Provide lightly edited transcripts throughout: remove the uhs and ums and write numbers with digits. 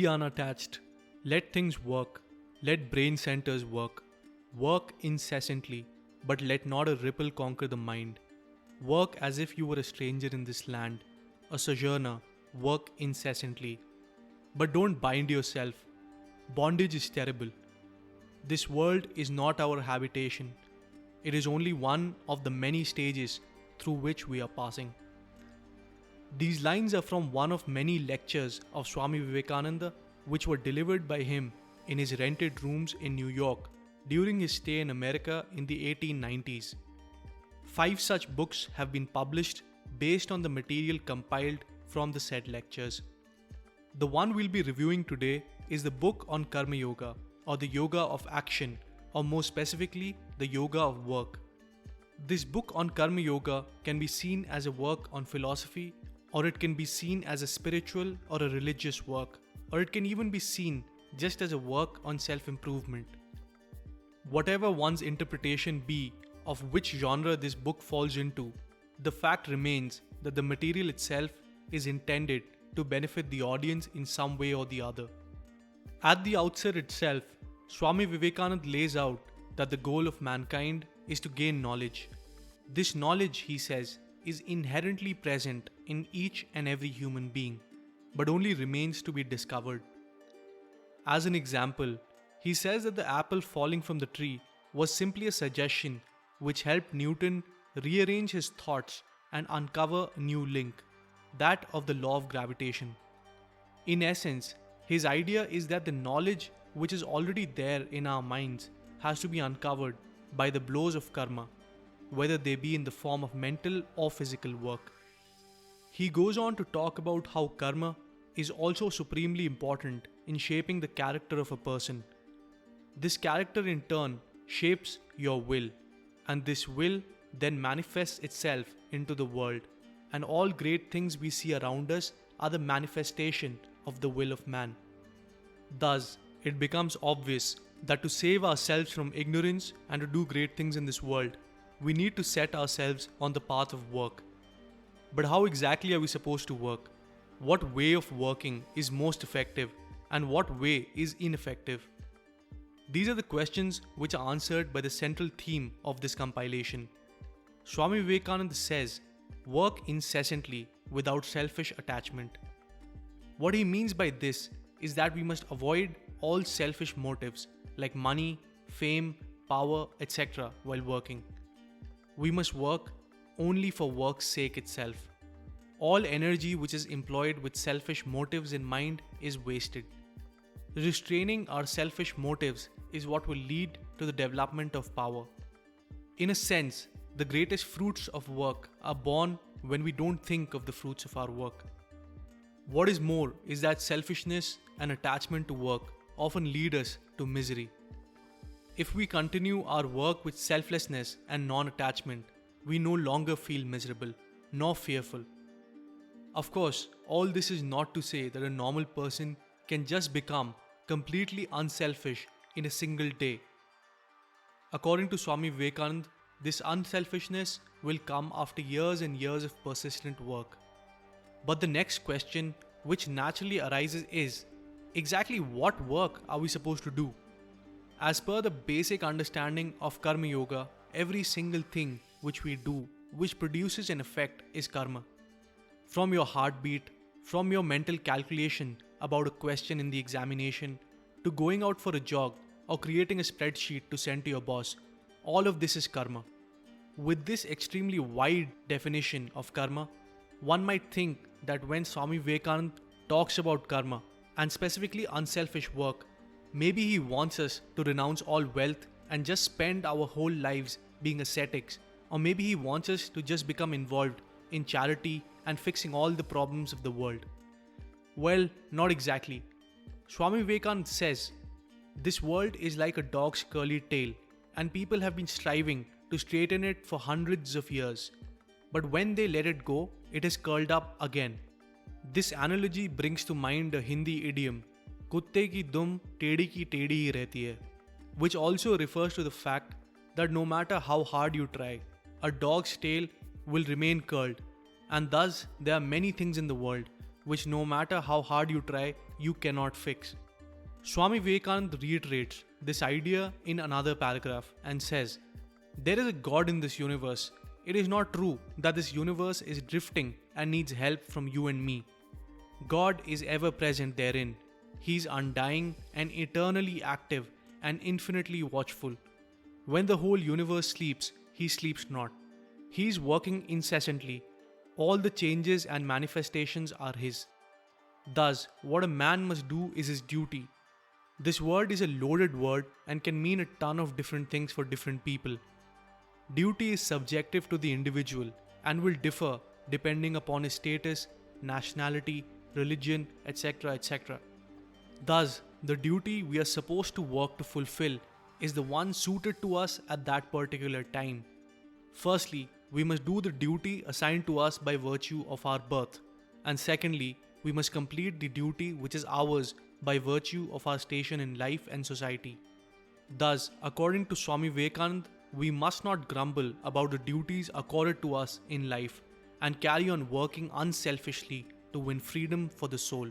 unattached. Let things work. Let brain centers work. Work incessantly, but let not a ripple conquer the mind. Work as if you were a stranger in this land, a sojourner. Work incessantly. But don't bind yourself. Bondage is terrible. This world is not our habitation. It is only one of the many stages through which we are passing. These lines are from one of many lectures of Swami Vivekananda which were delivered by him in his rented rooms in New York during his stay in America in the 1890s. 5 such books have been published based on the material compiled from the said lectures. The one we'll be reviewing today is the book on Karma Yoga, or the Yoga of Action, or more specifically, the Yoga of Work. This book on Karma Yoga can be seen as a work on philosophy, or it can be seen as a spiritual or a religious work, or it can even be seen just as a work on self-improvement. Whatever one's interpretation be of which genre this book falls into, the fact remains that the material itself is intended to benefit the audience in some way or the other. At the outset itself, Swami Vivekananda lays out that the goal of mankind is to gain knowledge. This knowledge, he says, is inherently present in each and every human being, but only remains to be discovered. As an example, he says that the apple falling from the tree was simply a suggestion which helped Newton rearrange his thoughts and uncover a new link, that of the law of gravitation. In essence, his idea is that the knowledge which is already there in our minds has to be uncovered by the blows of karma, whether they be in the form of mental or physical work. He goes on to talk about how karma is also supremely important in shaping the character of a person. This character in turn shapes your will, and this will then manifests itself into the world, and all great things we see around us are the manifestation of the will of man. Thus, it becomes obvious that to save ourselves from ignorance and to do great things in this world, we need to set ourselves on the path of work. But how exactly are we supposed to work? What way of working is most effective, and what way is ineffective? These are the questions which are answered by the central theme of this compilation. Swami Vivekananda says, work incessantly without selfish attachment. What he means by this is that we must avoid all selfish motives like money, fame, power, etc. while working. We must work only for work's sake itself. All energy which is employed with selfish motives in mind is wasted. Restraining our selfish motives is what will lead to the development of power. In a sense, the greatest fruits of work are born when we don't think of the fruits of our work. What is more is that selfishness and attachment to work often lead us to misery. If we continue our work with selflessness and non-attachment, we no longer feel miserable, nor fearful. Of course, all this is not to say that a normal person can just become completely unselfish in a single day. According to Swami Vivekananda, this unselfishness will come after years and years of persistent work. But the next question which naturally arises is, exactly what work are we supposed to do? As per the basic understanding of Karma Yoga, every single thing which we do, which produces an effect, is karma. From your heartbeat, from your mental calculation about a question in the examination, to going out for a jog or creating a spreadsheet to send to your boss, all of this is karma. With this extremely wide definition of karma, one might think that when Swami Vivekananda talks about karma, and specifically unselfish work, maybe he wants us to renounce all wealth and just spend our whole lives being ascetics, or maybe he wants us to just become involved in charity and fixing all the problems of the world. Well, not exactly. Swami Vivekananda says, this world is like a dog's curly tail, and people have been striving to straighten it for hundreds of years. But when they let it go, it is curled up again. This analogy brings to mind a Hindi idiom, "Kutte ki dum tedi ki tedi hi rehti hai," which also refers to the fact that no matter how hard you try, a dog's tail will remain curled, and thus there are many things in the world which no matter how hard you try, you cannot fix. Swami Vivekananda reiterates this idea in another paragraph and says, "There is a God in this universe. It is not true that this universe is drifting and needs help from you and me. God is ever present therein. He is undying and eternally active and infinitely watchful. When the whole universe sleeps, He sleeps not. He is working incessantly. All the changes and manifestations are His. Thus, what a man must do is his duty." This word is a loaded word and can mean a ton of different things for different people. Duty is subjective to the individual and will differ depending upon his status, nationality, religion, etc. etc. Thus, the duty we are supposed to work to fulfill is the one suited to us at that particular time. Firstly, we must do the duty assigned to us by virtue of our birth, and secondly, we must complete the duty which is ours by virtue of our station in life and society. Thus, according to Swami Vivekananda, we must not grumble about the duties accorded to us in life and carry on working unselfishly to win freedom for the soul.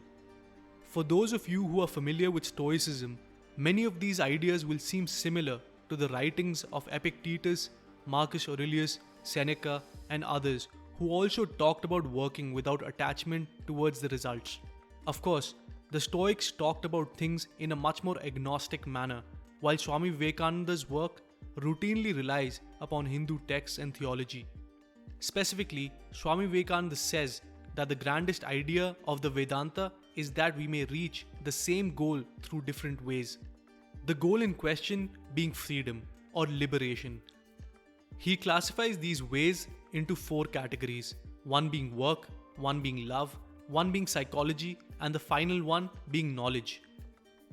For those of you who are familiar with Stoicism, many of these ideas will seem similar to the writings of Epictetus, Marcus Aurelius, Seneca, and others who also talked about working without attachment towards the results. Of course, the Stoics talked about things in a much more agnostic manner, while Swami Vivekananda's work routinely relies upon Hindu texts and theology. Specifically, Swami Vivekananda says that the grandest idea of the Vedanta is that we may reach the same goal through different ways. The goal in question being freedom or liberation. He classifies these ways into 4 categories, one being work, one being love, one being psychology, and the final one being knowledge.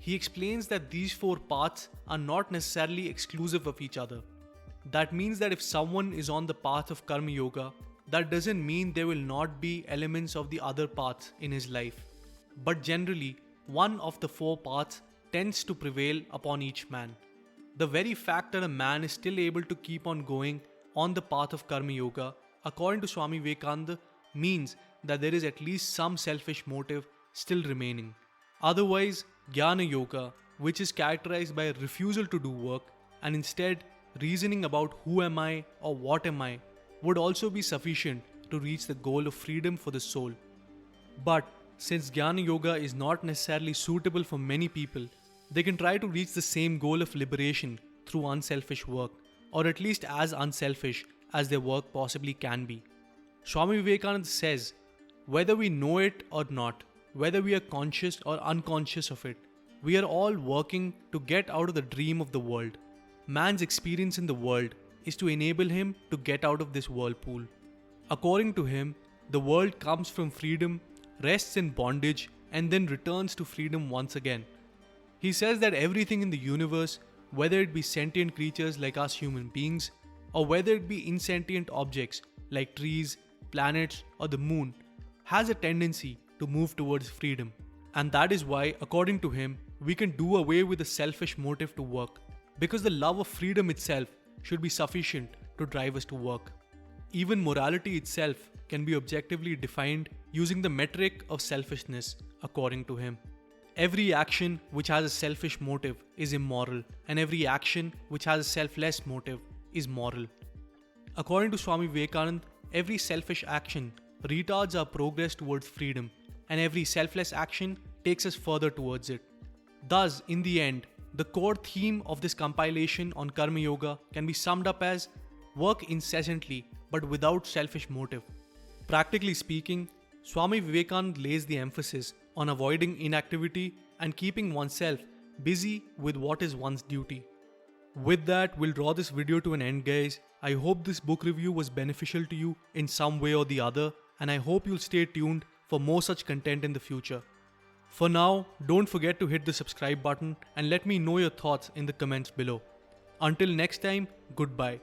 He explains that these 4 paths are not necessarily exclusive of each other. That means that if someone is on the path of Karma Yoga, that doesn't mean there will not be elements of the other paths in his life. But generally, one of the 4 paths tends to prevail upon each man. The very fact that a man is still able to keep on going on the path of Karma Yoga, according to Swami Vivekananda, means that there is at least some selfish motive still remaining. Otherwise, Jnana Yoga, which is characterized by a refusal to do work and instead reasoning about who am I or what am I, would also be sufficient to reach the goal of freedom for the soul. But since Jnana Yoga is not necessarily suitable for many people, they can try to reach the same goal of liberation through unselfish work, or at least as unselfish as their work possibly can be. Swami Vivekananda says, whether we know it or not, whether we are conscious or unconscious of it, we are all working to get out of the dream of the world. Man's experience in the world is to enable him to get out of this whirlpool. According to him, the world comes from freedom, rests in bondage, and then returns to freedom once again. He says that everything in the universe, whether it be sentient creatures like us human beings, or whether it be insentient objects like trees, planets, or the moon, has a tendency to move towards freedom. And that is why, according to him, we can do away with the selfish motive to work, because the love of freedom itself should be sufficient to drive us to work. Even morality itself can be objectively defined using the metric of selfishness, according to him. Every action which has a selfish motive is immoral, and every action which has a selfless motive is moral. According to Swami Vivekananda, every selfish action retards our progress towards freedom, and every selfless action takes us further towards it. Thus, in the end, the core theme of this compilation on Karma Yoga can be summed up as work incessantly but without selfish motive. Practically speaking, Swami Vivekananda lays the emphasis on avoiding inactivity and keeping oneself busy with what is one's duty. With that, we'll draw this video to an end, guys. I hope this book review was beneficial to you in some way or the other, and I hope you'll stay tuned for more such content in the future. For now, don't forget to hit the subscribe button and let me know your thoughts in the comments below. Until next time, goodbye.